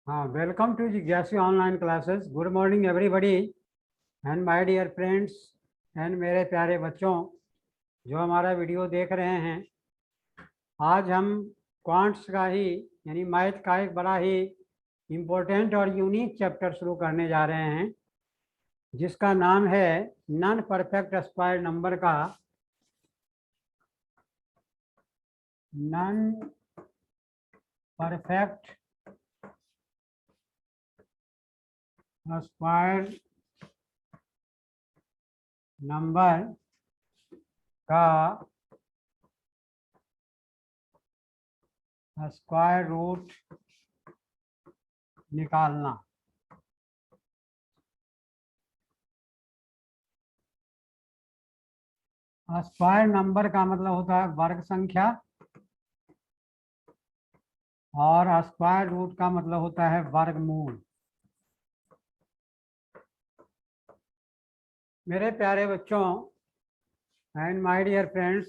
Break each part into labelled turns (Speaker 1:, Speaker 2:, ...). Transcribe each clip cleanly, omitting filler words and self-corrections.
Speaker 1: हाँ, welcome to जिज्ञासु online classes. Good morning everybody and my dear friends and मेरे प्यारे बच्चों जो हमारा वीडियो देख रहे हैं। आज हम क्वांट्स का ही यानी मैथ का एक बड़ा ही इम्पोर्टेंट और यूनिक चैप्टर शुरू करने जा रहे हैं, जिसका नाम है नॉन परफेक्ट स्क्वायर नंबर का नॉन परफेक्ट स्क्वायर नंबर का स्क्वायर रूट निकालना। स्क्वायर नंबर का मतलब होता है वर्ग संख्या और स्क्वायर रूट का मतलब होता है वर्गमूल। मेरे प्यारे बच्चों एंड माय डियर फ्रेंड्स,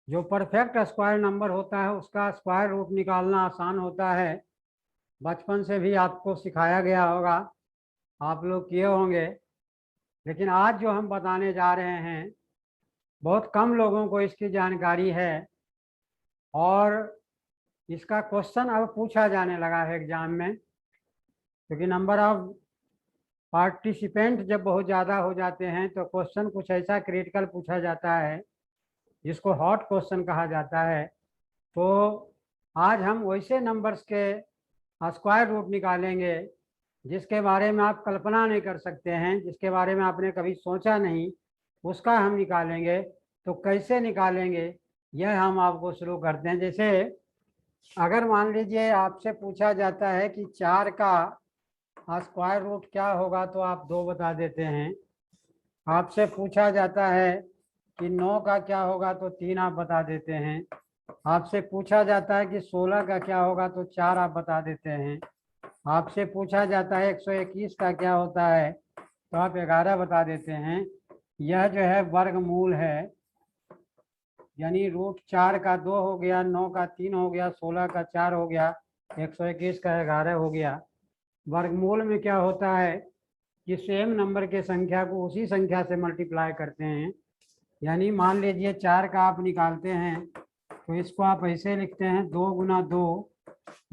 Speaker 1: जो परफेक्ट स्क्वायर नंबर होता है उसका स्क्वायर रूट निकालना आसान होता है। बचपन से भी आपको सिखाया गया होगा, आप लोग किए होंगे। लेकिन आज जो हम बताने जा रहे हैं, बहुत कम लोगों को इसकी जानकारी है और इसका क्वेश्चन अब पूछा जाने लगा है एग्जाम में, क्योंकि नंबर ऑफ पार्टिसिपेंट जब बहुत ज़्यादा हो जाते हैं तो क्वेश्चन कुछ ऐसा क्रिटिकल पूछा जाता है जिसको हॉट क्वेश्चन कहा जाता है। तो आज हम वैसे नंबर्स के स्क्वायर रूट निकालेंगे जिसके बारे में आप कल्पना नहीं कर सकते हैं, जिसके बारे में आपने कभी सोचा नहीं, उसका हम निकालेंगे। तो कैसे निकालेंगे यह हम आपको शुरू करते हैं। जैसे अगर मान लीजिए आपसे पूछा जाता है कि 4 का स्क्वायर रूट क्या होगा तो आप 2 बता देते हैं। आपसे पूछा जाता है कि 9 का क्या होगा तो 3 आप बता देते हैं। आपसे पूछा जाता है कि 16 का क्या होगा तो 4 आप बता देते हैं। आपसे पूछा जाता है 121 का क्या होता है तो आप 11 बता देते हैं। यह जो है वर्गमूल है, यानी रूट 4 का 2 हो गया, 9 का 3 हो गया, 16 का 4 हो गया, 121 का 11 हो गया। वर्गमूल में क्या होता है कि सेम नंबर के संख्या को उसी संख्या से मल्टीप्लाई करते हैं। यानी मान लीजिए 4 का आप निकालते हैं तो इसको आप ऐसे लिखते हैं 2 गुना 2।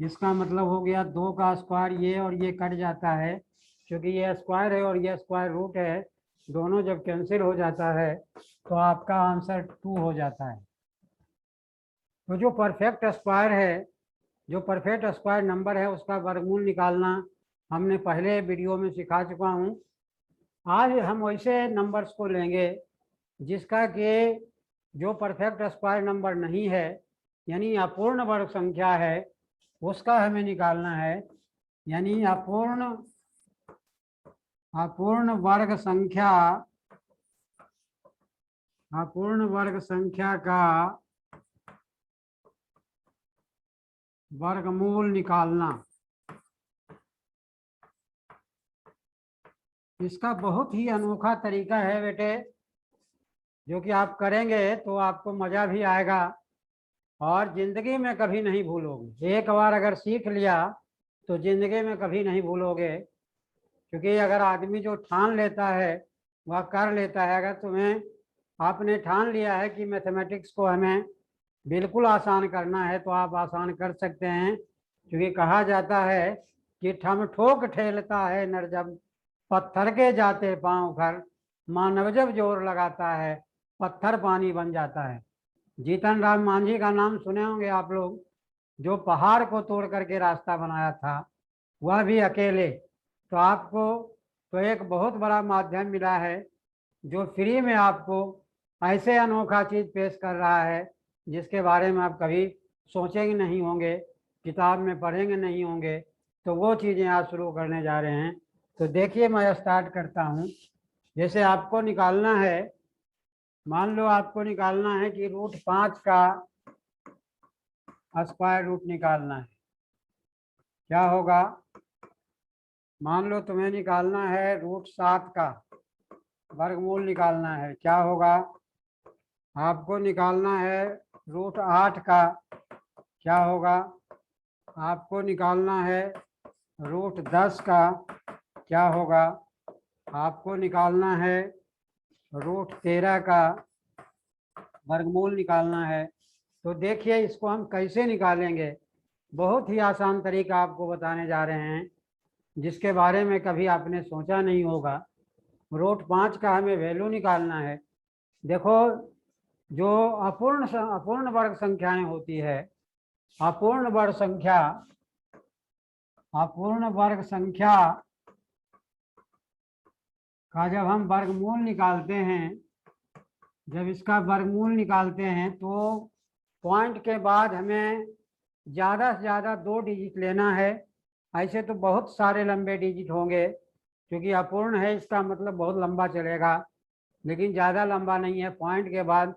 Speaker 1: इसका मतलब हो गया 2 का स्क्वायर, ये और ये कट जाता है क्योंकि ये स्क्वायर है और ये स्क्वायर रूट है, दोनों जब कैंसिल हो जाता है तो आपका आंसर 2 हो जाता है। तो जो परफेक्ट स्क्वायर है, जो परफेक्ट स्क्वायर नंबर है, उसका वर्गमूल निकालना हमने पहले वीडियो में सिखा चुका हूँ। आज हम वैसे नंबर्स को लेंगे जिसका कि जो परफेक्ट स्क्वायर नंबर नहीं है, यानी अपूर्ण वर्ग संख्या है, उसका हमें निकालना है। यानी अपूर्ण वर्ग संख्या का वर्गमूल निकालना। इसका बहुत ही अनोखा तरीका है बेटे, जो कि आप करेंगे तो आपको मज़ा भी आएगा और ज़िंदगी में कभी नहीं भूलोगे। एक बार अगर सीख लिया तो ज़िंदगी में कभी नहीं भूलोगे, क्योंकि अगर आदमी जो ठान लेता है वह कर लेता है। अगर तुम्हें आपने ठान लिया है कि मैथमेटिक्स को हमें बिल्कुल आसान करना है तो आप आसान कर सकते हैं, क्योंकि कहा जाता है कि ठम ठोक ठेलता है नर जब पत्थर के जाते पांव घर, मानव जब जोर लगाता है पत्थर पानी बन जाता है। जीतन राम मांझी का नाम सुने होंगे आप लोग, जो पहाड़ को तोड़ करके रास्ता बनाया था, वह भी अकेले। तो आपको तो एक बहुत बड़ा माध्यम मिला है जो फ्री में आपको ऐसे अनोखा चीज़ पेश कर रहा है जिसके बारे में आप कभी सोचेंगे नहीं होंगे, किताब में पढ़ेंगे नहीं होंगे। तो वो चीज़ें आज शुरू करने जा रहे हैं। तो देखिए मैं स्टार्ट करता हूँ। जैसे आपको निकालना है, मान लो आपको निकालना है कि रूट 5 का स्क्वायर रूट निकालना है। क्या होगा? मान लो तुम्हें निकालना है रूट 7 का वर्गमूल निकालना है। क्या होगा? आपको निकालना है रूट 8 का, क्या होगा? आपको निकालना है √10 का क्या होगा, आपको निकालना है √13 का वर्गमूल निकालना है। तो देखिए इसको हम कैसे निकालेंगे, बहुत ही आसान तरीका आपको बताने जा रहे हैं जिसके बारे में कभी आपने सोचा नहीं होगा। √5 का हमें वैल्यू निकालना है। देखो जो अपूर्ण वर्ग संख्याएं होती है, अपूर्ण वर्ग संख्या का जब हम वर्गमूल निकालते हैं, जब इसका वर्गमूल निकालते हैं तो पॉइंट के बाद हमें ज़्यादा से ज़्यादा 2 डिजिट लेना है। ऐसे तो बहुत सारे लंबे डिजिट होंगे, क्योंकि अपूर्ण है इसका मतलब बहुत लंबा चलेगा, लेकिन ज़्यादा लंबा नहीं है। पॉइंट के बाद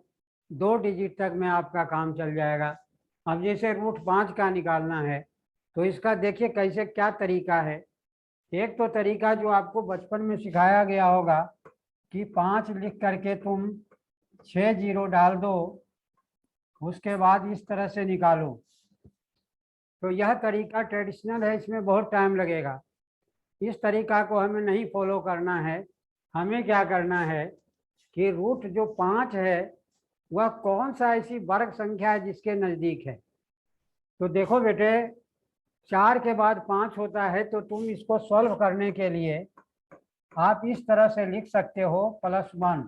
Speaker 1: 2 डिजिट तक में आपका काम चल जाएगा। अब जैसे √5 का निकालना है तो इसका देखिए कैसे क्या तरीका है। एक तो तरीका जो आपको बचपन में सिखाया गया होगा कि 5 लिख करके तुम 6 जीरो डाल दो, उसके बाद इस तरह से निकालो। तो यह तरीका ट्रेडिशनल है, इसमें बहुत टाइम लगेगा। इस तरीका को हमें नहीं फॉलो करना है। हमें क्या करना है कि रूट जो 5 है वह कौन सा ऐसी वर्ग संख्या है जिसके नज़दीक है। तो देखो बेटे 4 के बाद 5 होता है, तो तुम इसको सॉल्व करने के लिए आप इस तरह से लिख सकते हो +1।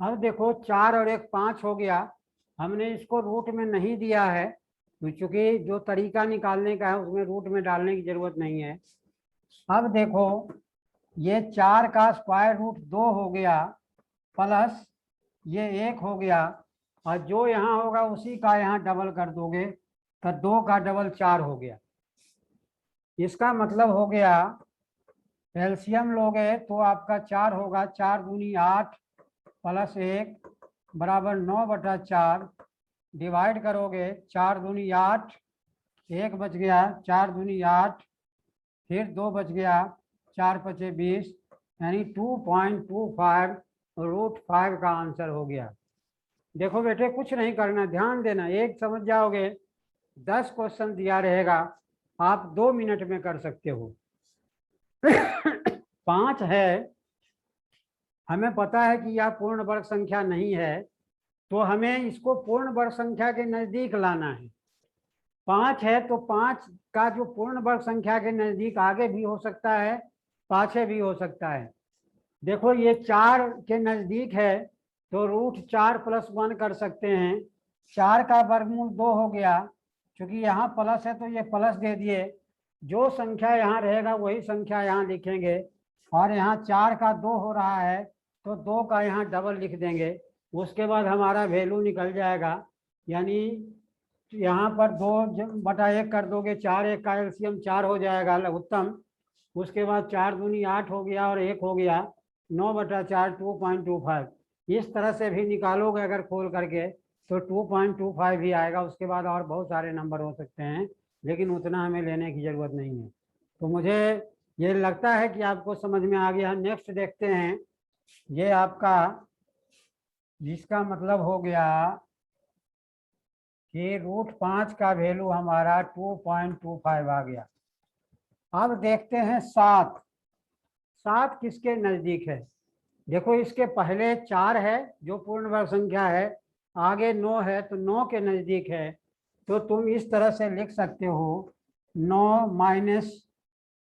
Speaker 1: अब देखो 4 और 1 5 हो गया, हमने इसको रूट में नहीं दिया है तो चूंकि जो तरीका निकालने का है उसमें रूट में डालने की जरूरत नहीं है। अब देखो ये 4 का स्क्वायर रूट 2 हो गया प्लस ये 1 हो गया, और जो यहाँ होगा उसी का यहाँ डबल कर दोगे तो 2 का डबल 4 हो गया। इसका मतलब हो गया एलसीएम लोगे तो आपका 4 होगा, 4 दूनी 8 प्लस 1 बराबर 9/4। डिवाइड करोगे 4 दूनी 8, 1 बच गया, 4 दूनी 8, फिर 2 बच गया, 4 पचे 20, यानी 2.25 √5 का आंसर हो गया। देखो बेटे कुछ नहीं करना, ध्यान देना, एक समझ जाओगे। 10 क्वेश्चन दिया रहेगा, आप 2 मिनट में कर सकते हो। 5 है, हमें पता है कि यह पूर्ण वर्ग संख्या नहीं है, तो हमें इसको पूर्ण वर्ग संख्या के नज़दीक लाना है। 5 है तो 5 का जो पूर्ण वर्ग संख्या के नज़दीक आगे भी हो सकता है, पाछे भी हो सकता है। देखो ये 4 के नज़दीक है तो √4 + 1 कर सकते हैं। 4 का वर्गमूल 2 हो गया, क्योंकि यहाँ प्लस है तो ये प्लस दे दिए। जो संख्या यहाँ रहेगा वही संख्या यहाँ लिखेंगे, और यहाँ 4 का 2 हो रहा है तो 2 का यहाँ डबल लिख देंगे। उसके बाद हमारा वैल्यू निकल जाएगा, यानी यहाँ पर 2/1 कर दोगे, 4 1 का एलसीएम 4 हो जाएगा लघुत्तम। उसके बाद 4 दूनी 8 हो गया और 1 हो गया, 9/4 2.25। इस तरह से भी निकालोगे अगर खोल करके तो 2.25 ही आएगा। उसके बाद और बहुत सारे नंबर हो सकते हैं, लेकिन उतना हमें लेने की ज़रूरत नहीं है। तो मुझे ये लगता है कि आपको समझ में आ गया। नेक्स्ट देखते हैं, ये आपका जिसका मतलब हो गया कि √5 का वैल्यू हमारा 2.25 आ गया। अब देखते हैं 7। 7 किसके नज़दीक है। देखो इसके पहले 4 है जो पूर्ण वर्ग संख्या है, आगे 9 है तो 9 के नज़दीक है। तो तुम इस तरह से लिख सकते हो 9 -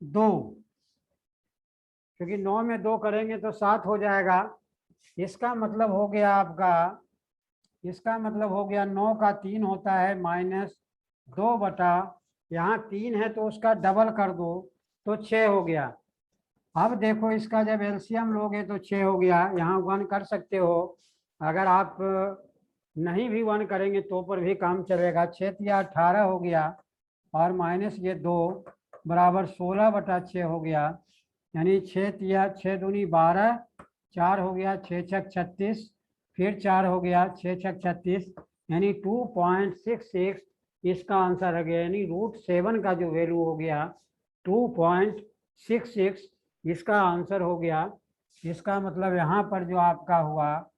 Speaker 1: 2, क्योंकि 9 में 2 करेंगे तो 7 हो जाएगा। इसका मतलब हो गया आपका, इसका मतलब हो गया 9 का 3 होता है -2 बटा, यहाँ 3 है तो उसका डबल कर दो तो 6 हो गया। अब देखो इसका जब एलसीएम लोगे तो 6 हो गया। यहाँ 1 कर सकते हो, अगर आप नहीं भी 1 करेंगे तो पर भी काम चलेगा। 6 या 18 हो गया, और माइनस ये 2 बराबर 16/6 हो गया, यानी 6 या 6 दूनी 12, 4 हो गया, 6 छक 36, फिर 4 हो गया, 6 छक 36, यानी 2.66 इसका आंसर है गया। यानी √7 का जो वैल्यू हो गया 2.66 इसका आंसर हो गया। इसका मतलब यहाँ पर जो आपका हुआ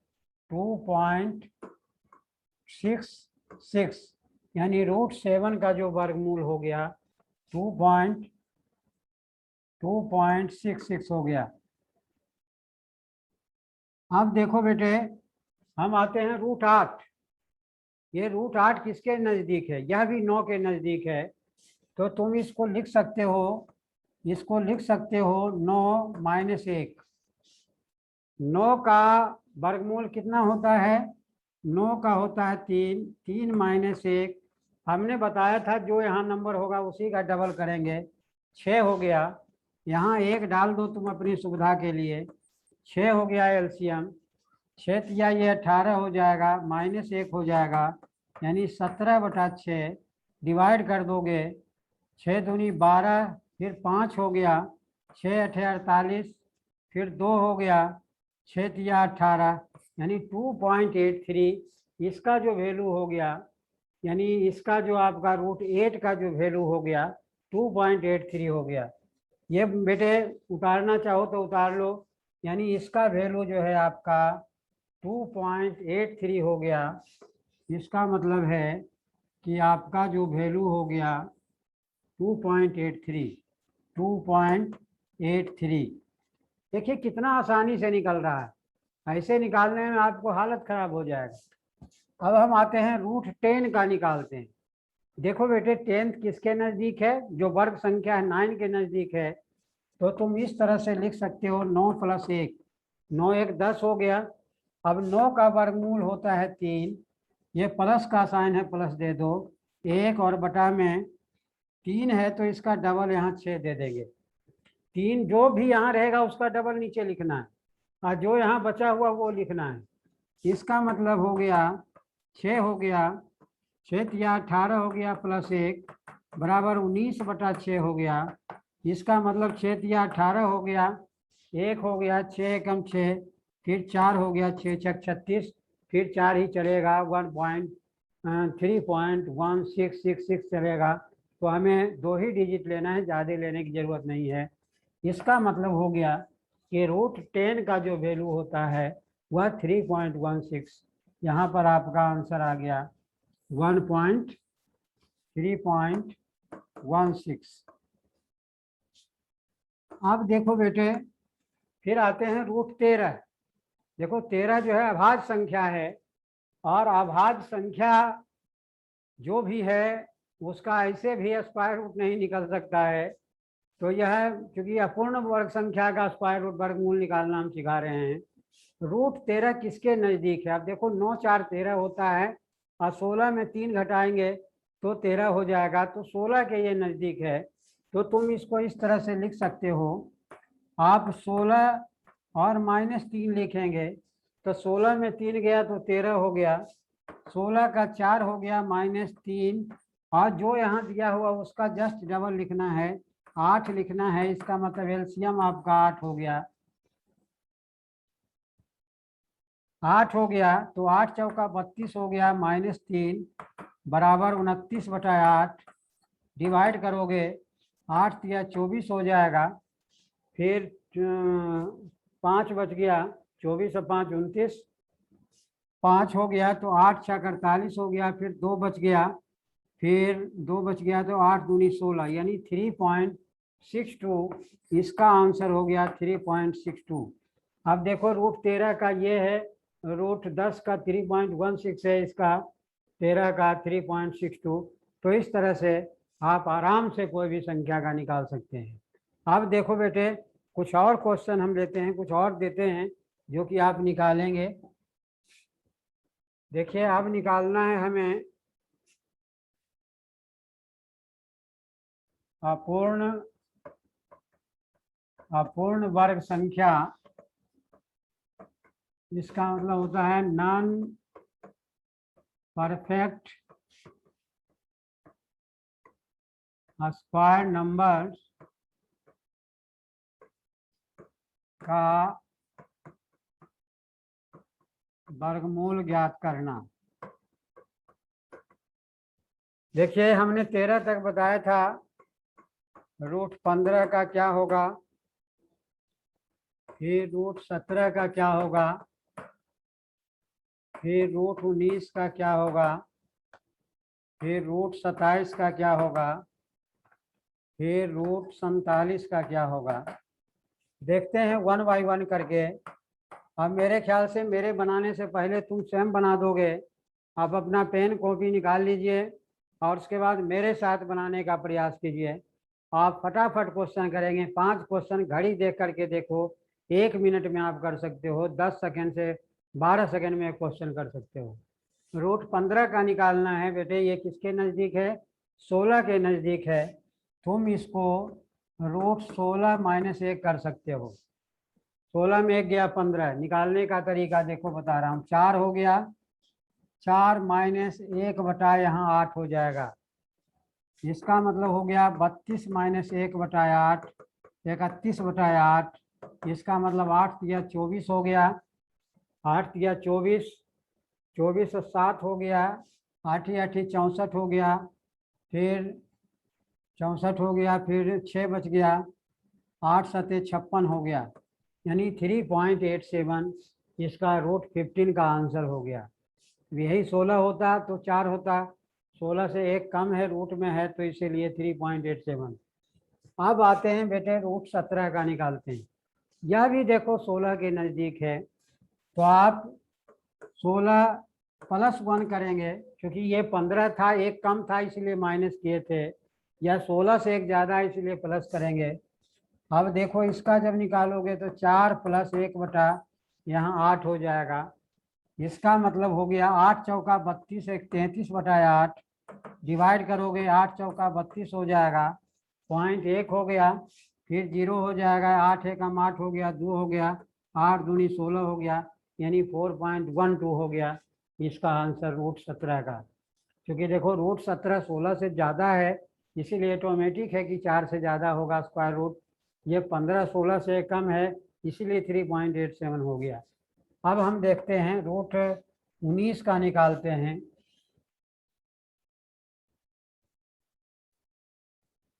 Speaker 1: 2.66 यानी √7 का जो वर्गमूल हो गया 2.66 हो गया। अब देखो बेटे, हम आते हैं √8। ये √8 किसके नज़दीक है? यह भी 9 के नज़दीक है। तो तुम इसको लिख सकते हो, 9 - 1। 9 का वर्गमूल कितना होता है? 9 का होता है 3। 3 - 1 हमने बताया था, जो यहाँ नंबर होगा उसी का डबल करेंगे। 6 हो गया। यहाँ 1 डाल दो तुम अपनी सुविधा के लिए। 6 हो गया एलसीएम। 6 तिया ये 18 हो जाएगा, -1 हो जाएगा, यानी 17/6 डिवाइड कर दोगे। 6 दूनी 12, फिर 5 हो गया, 6 × 8 = 48, फिर 2 हो गया, 6 तिया 18, यानी 2.83 इसका जो वैल्यू हो गया, यानी इसका जो आपका √8 का जो वैल्यू हो गया 2.83 हो गया। ये बेटे उतारना चाहो तो उतार लो, यानी इसका वैल्यू जो है आपका 2.83 हो गया। इसका मतलब है कि आपका जो वैल्यू हो गया 2.83। देखिए कितना आसानी से निकल रहा है, ऐसे निकालने में आपको हालत खराब हो जाएगा। अब हम आते हैं √10 का निकालते हैं। देखो बेटे 10th किसके नज़दीक है? जो वर्ग संख्या है 9 के नज़दीक है। तो तुम इस तरह से लिख सकते हो, 9 + 1, 9 × 1 = 10 हो गया। अब 9 का वर्गमूल होता है 3, ये प्लस का साइन है, प्लस दे दो। 1 और बटा में 3 है तो इसका डबल यहाँ 6 दे देंगे। 3 जो भी यहाँ रहेगा उसका डबल नीचे लिखना है, और जो यहाँ बचा हुआ वो लिखना है। इसका मतलब हो गया 6 हो गया, 6 तिया 18 हो गया, +1 बराबर 19/6 हो गया। इसका मतलब 6 तिया 18 हो गया, 1 हो गया, 6 एकम 6, फिर 4 हो गया, 6 × 6 = 36, फिर 4 ही चलेगा, 3.1666 चलेगा। तो हमें 2 ही डिजिट लेना है, ज़्यादा लेने की ज़रूरत नहीं है। इसका मतलब हो गया कि √10 का जो वैल्यू होता है वह 3.16। यहाँ पर आपका आंसर आ गया 3.16। अब देखो बेटे, फिर आते हैं √13। देखो 13 जो है अभाज्य संख्या है, और अभाज्य संख्या जो भी है उसका ऐसे भी स्क्वायर रूट नहीं निकल सकता है। तो यह क्योंकि अपूर्ण वर्ग संख्या का स्क्वायर रूट वर्गमूल निकालना हम सिखा रहे हैं। √13 किसके नज़दीक है? अब देखो 9 × 4 = 13 होता है, और 16 में 3 घटाएंगे तो 13 हो जाएगा, तो 16 के ये नज़दीक है। तो तुम इसको इस तरह से लिख सकते हो, आप 16 और -3 लिखेंगे तो 16 में 3 गया तो 13 हो गया, 16 का 4 हो गया, -3, और जो यहाँ दिया हुआ उसका जस्ट डबल लिखना है, 8 लिखना है। इसका मतलब एलसीएम आपका 8 हो गया। 8 हो गया तो 8 × 4 = 32 हो गया, -3 बराबर 29/8 डिवाइड करोगे, 8 तिया 24 हो जाएगा, फिर 5 बच गया, 24 और 5 = 29, 5 हो गया तो 8 × 6 = 48 हो गया, फिर 2 बच गया, फिर 2 बच गया तो 8 दूनी 16, यानी 3.62 इसका आंसर हो गया 3.62। अब देखो √13 का ये है, √10 का 3.16 है, इसका 13 का 3.62। तो इस तरह से आप आराम से कोई भी संख्या का निकाल सकते हैं। अब देखो बेटे, कुछ और क्वेश्चन हम लेते हैं, कुछ और देते हैं जो कि आप निकालेंगे। देखिए अब निकालना है हमें अपूर्ण वर्ग संख्या। इसका मतलब होता है नॉन परफेक्ट स्क्वायर नंबर्स का वर्गमूल ज्ञात करना। देखिए हमने 13 तक बताया था, √15 का क्या होगा, फिर √17 का क्या होगा, फिर √19 का क्या होगा, फिर रूट 27 का क्या होगा, फिर रूट 47 का क्या होगा। देखते हैं 1 बाई 1 करके। अब मेरे ख्याल से मेरे बनाने से पहले तुम स्वयं बना दोगे। आप अपना पेन कॉपी निकाल लीजिए और उसके बाद मेरे साथ बनाने का प्रयास कीजिए। आप फटाफट क्वेश्चन करेंगे। 5 क्वेश्चन घड़ी देख करके देखो, 1 मिनट में आप कर सकते हो, 10 सेकंड से 12 सेकंड में क्वेश्चन कर सकते हो। रूट 15 का निकालना है बेटे। ये किसके नज़दीक है, 16 के नज़दीक है। तुम इसको रूट 16 माइनस 1 कर सकते हो। 16 में 1 गया 15। निकालने का तरीका देखो बता रहा हूँ। 4 हो गया, 4 माइनस 1 बटा यहाँ 8 हो जाएगा। इसका मतलब हो गया 32 माइनस 1 बटा 8, 31 बटा 8। इसका मतलब 8 दिया 24 हो गया, 8 दिया 24, 24 और 7 हो गया, 8 8 64 हो गया, फिर 64 हो गया, फिर 6 बच गया, 8 7 56 हो गया, यानी 3.87 इसका रूट 15 का आंसर हो गया। यही 16 होता तो 4 होता, 16 से 1 कम है, रूट में है, तो इसीलिए 3.87। अब आते हैं बेटे रूट 17 का निकालते हैं। यह भी देखो 16 के नज़दीक है, तो आप 16 प्लस 1 करेंगे, क्योंकि ये 15 था, 1 कम था इसलिए माइनस किए थे, या 16 से 1 ज़्यादा है इसलिए प्लस करेंगे। अब देखो इसका जब निकालोगे तो 4 प्लस 1 बटा यहाँ 8 हो जाएगा। इसका मतलब हो गया 8 चौका 32, 33 बटा 8 डिवाइड करोगे, 8 चौका 32 हो जाएगा, 0.1 हो गया, फिर 0 हो जाएगा, 8 एकम 8 हो गया, 2 हो गया, 8 दूनी 16 हो गया, यानी 4.12 हो गया इसका आंसर रूट 17 का। क्योंकि देखो रूट 17 16 से ज़्यादा है, इसीलिए ऑटोमेटिक है कि 4 से ज़्यादा होगा स्क्वायर रूट। ये 15 16 से कम है, इसीलिए 3.87 हो गया। अब हम देखते हैं रूट 19 का निकालते हैं।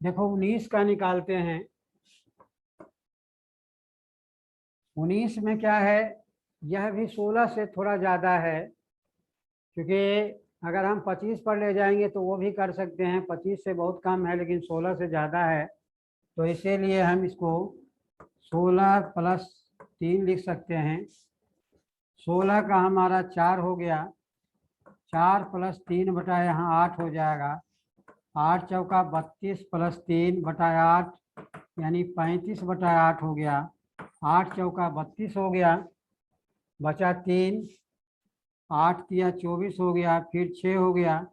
Speaker 1: देखो 19 का निकालते हैं। 19 में क्या है, यह भी 16 से थोड़ा ज़्यादा है, क्योंकि अगर हम 25 पर ले जाएंगे तो वो भी कर सकते हैं, 25 से बहुत कम है, लेकिन 16 से ज़्यादा है, तो इसीलिए हम इसको 16 प्लस 3 लिख सकते हैं। 16 का हमारा 4 हो गया, 4 प्लस 3 बटा यहाँ 8 हो जाएगा, 8 चौका 32 प्लस 3 बटा 8 यानी 35 बटा 8 हो गया, 8 चौका 32 हो गया, बचा 3, 8 दिया 24 हो गया, फिर 6 हो गया,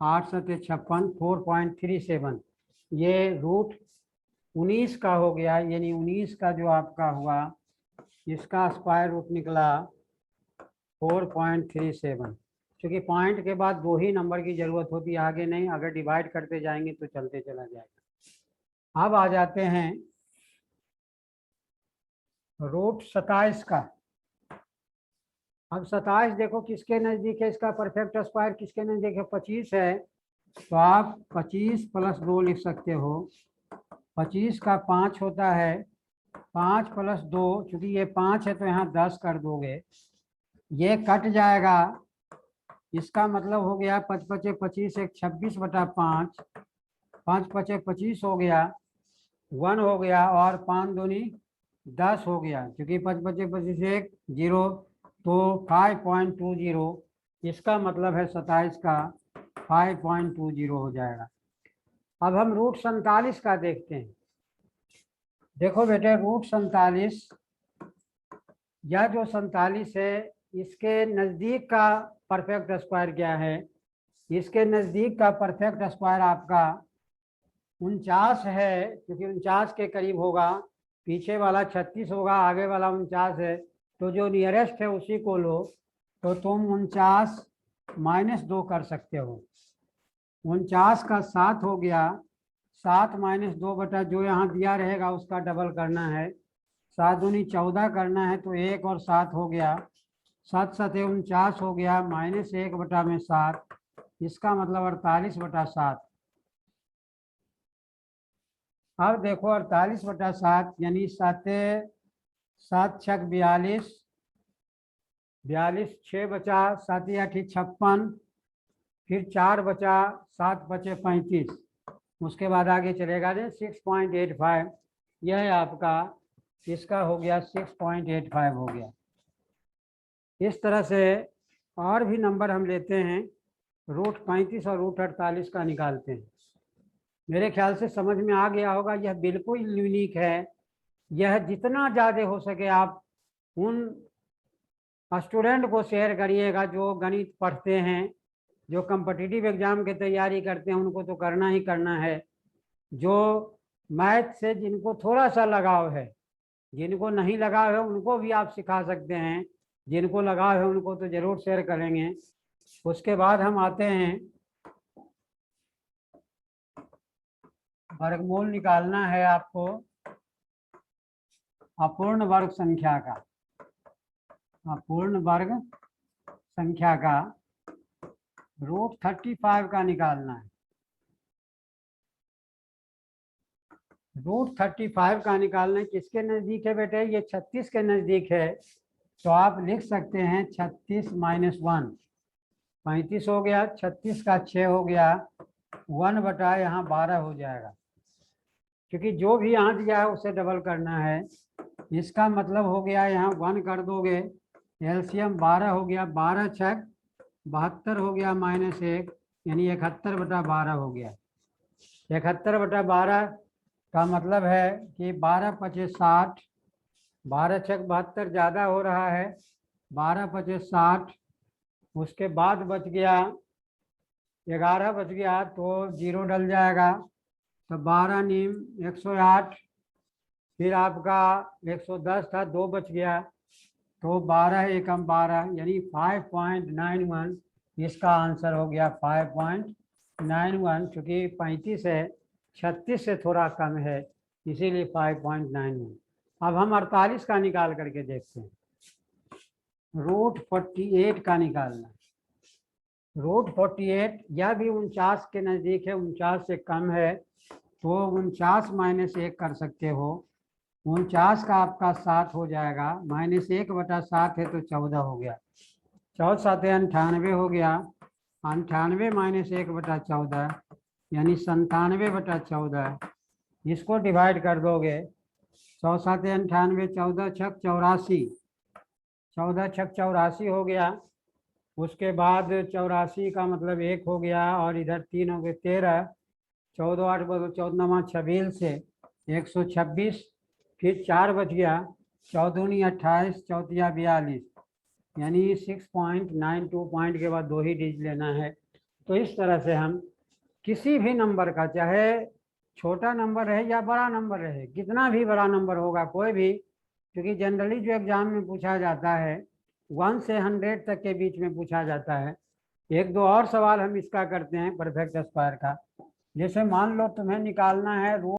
Speaker 1: 8 7 56, 4.37 ये रूट 19 का हो गया। यानी 19 का जो आपका हुआ, इसका स्क्वायर रूट निकला 4.37। क्योंकि पॉइंट के बाद 2 ही नंबर की जरूरत होती है, आगे नहीं। अगर डिवाइड करते जाएंगे तो चलते चला जाएगा। अब आ जाते हैं रूट 27 का। अब 27 देखो किसके नज़दीक है, इसका परफेक्ट स्क्वायर किसके नज़दीक है, 25 है, तो आप 25 प्लस 2 लिख सकते हो। 25 का 5 होता है, 5 प्लस 2, चूंकि ये 5 है तो यहाँ 10 कर दोगे, ये कट जाएगा। इसका मतलब हो गया 5 पचे 25, 1 26 बटा 5, 5 पचे 25 हो गया, 1 हो गया, और 5 दूनी 10 हो गया, क्योंकि 5 पचे 25 1 0, तो 5.20 इसका मतलब है 27 का 5.20 हो जाएगा। अब हम रूट 47 का देखते हैं। देखो बेटे रूट 47, यह जो 47 है, इसके नज़दीक का परफेक्ट स्क्वायर क्या है, इसके नज़दीक का परफेक्ट स्क्वायर आपका 49 है, क्योंकि 49 के करीब होगा। पीछे वाला 36 होगा, आगे वाला 49 है, तो जो नियरेस्ट है उसी को लो। तो तुम 49 माइनस 2 कर सकते हो। 49 का 7 हो गया, 7 माइनस 2 बटा जो यहाँ दिया रहेगा उसका डबल करना है, 7 दूनी 14 करना है, तो 1 और 7 हो गया, 7 7 49 हो गया, माइनस 1 बटा में 7, इसका मतलब 48 बटा 7। अब देखो 48 बटा 7 यानी 7 7 छक 42, 42 6 बचा, 7 8 56, फिर 4 बचा, 7 बचे 35, उसके बाद आगे चलेगा नहीं 6.85, यह है आपका, इसका हो गया 6.85 हो गया। इस तरह से और भी नंबर हम लेते हैं, रूट 35 और रूट 48 का निकालते हैं। मेरे ख्याल से समझ में आ गया होगा, यह बिल्कुल यूनिक है। यह जितना ज़्यादा हो सके आप उन स्टूडेंट को शेयर करिएगा जो गणित पढ़ते हैं, जो कम्पिटिटिव एग्जाम की तैयारी करते हैं, उनको तो करना ही करना है। जो मैथ से जिनको थोड़ा सा लगाव है, जिनको नहीं लगाव है उनको भी आप सिखा सकते हैं, जिनको लगाव है उनको तो जरूर शेयर करेंगे। उसके बाद हम आते हैं, वर्गमूल निकालना है आपको अपूर्ण वर्ग संख्या का। अपूर्ण वर्ग संख्या का रूट 35 का निकालना है। रूट 35 का निकालना किसके नज़दीक है बेटे? ये 36 के नज़दीक है, तो आप लिख सकते हैं 36 माइनस 1, 35 हो गया, 36 का 6 हो गया, 1 बटा यहाँ 12 हो जाएगा, क्योंकि जो भी यहाँ दिया है उसे डबल करना है। इसका मतलब हो गया यहाँ 1 कर दोगे, एलसीएम 12 हो गया, 12 छक 72 हो गया माइनस 1, यानी 71 बटा 12 हो गया। 71 बटा 12 का मतलब है कि 12 पचे 60, 12 छक 72 ज़्यादा हो रहा है, 12 पचे 60, उसके बाद बच गया 11 बच गया, तो 0 डल जाएगा, तो 12 नीम 108, फिर आपका 110 था, 2 बच गया, तो 12 एकम 12, यानी 5.91, इसका आंसर हो गया 5.91। चूँकि 35 है, 36 से थोड़ा कम है, इसीलिए 5.91। अब हम 48 का निकाल करके देखते हैं। रूट 48 का निकालना। रूट 48 यह भी 49 के नज़दीक है, 49 से कम है, तो 49 माइनस 1 कर सकते हो। 49 का आपका 7 हो जाएगा, माइनस 1 बटा 7 है तो 14 हो गया, 14 7 98 हो गया, 98 माइनस 1 बटा 14 यानी 97 बटा 14। इसको डिवाइड कर दोगे, 100 7 98, 14 छक 84, 14 छक 84 हो गया। उसके बाद 84 का मतलब 1 हो गया, और इधर 3 हो गए 13, 14 8 14 26 से 126, फिर 4 बच गया, 14 28, 14 42, यानी 6.92 पॉइंट के बाद 2 ही डिजिट लेना है। तो इस तरह से हम किसी भी नंबर का, चाहे छोटा नंबर रहे या बड़ा नंबर रहे, कितना भी बड़ा नंबर होगा कोई भी, क्योंकि जनरली जो एग्जाम में पूछा जाता है 1 से 100 तक के बीच में पूछा जाता है। एक दो और सवाल हम इसका करते हैं परफेक्ट स्क्वायर का। जैसे मान लो तुम्हें निकालना है रूट